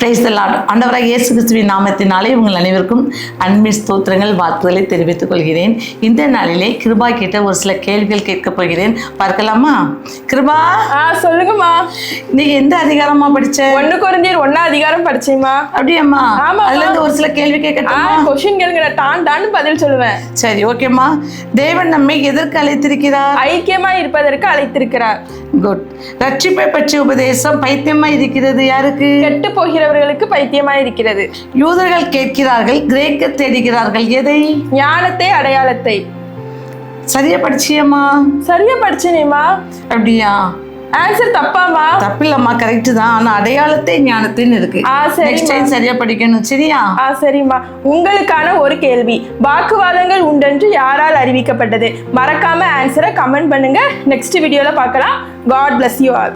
Praise the Lord. ஆண்டவராகிய இயேசு கிறிஸ்துவின் நாமத்தினாலே உங்கள் அனைவருக்கும் அன்பின் ஸ்தோத்திரங்கள் வாழ்த்துக்களை தெரிவித்துக் கொள்கிறேன். இந்த நாளிலே கிருபா கிட்ட ஒரு சில கேள்விகள் கேட்க போகிறேன். பார்க்கலாமா? கிருபா, சொல்லுங்கம்மா. நீ எந்த அதிகாரமா படிச்ச? 1 கொரிந்தியர் 1 அதிகாரம் படிச்சேம்மா. அப்படியாம்மா? ஆமா. அதுல இருந்து ஒரு சில கேள்வி கேட்கட்டுமா? क्वेश्चन கேளுங்க, டான்னு பதில் சொல்லுவேன். சரி, ஓகேம்மா. தேவன் நம்மை எதற்கு அழைத்திருக்கிறார்? ஐக்கியமாய் இருப்பதற்கு அழைத்திருக்கிறார். குட். ரட்சிப்பை பற்றிய உபதேசம் பைத்தியமா இருக்கிறது யாருக்கு? கெட்டு போகிறவர்களுக்கு பைத்தியமாய் இருக்கிறது. யூதர்கள் கேட்கிறார்கள், கிரேக்கர் தேடுகிறார்கள் எதை? ஞானத்தை, அடையாளத்தை. சரியா படிச்சியம்மா? சரியா படிச்சேனேம்மா. அப்படியா? ஆன்சர் தப்பாமா? தப்பில்லம்மா, கரெக்ட் தான். ஆனா அடையாளத்தை ஞானத்தின்னு இருக்கு. நெக்ஸ்ட் டைம் சரியா படிக்கணும், சரியா? சரிம்மா. உங்களுக்கான ஒரு கேள்வி. வாக்குவாதங்கள் உண்டென்று யாரால் அறிவிக்கப்பட்டது? மறக்காம ஆன்சரை கமெண்ட் பண்ணுங்க. நெக்ஸ்ட் வீடியோல பார்க்கலாம். God bless you all.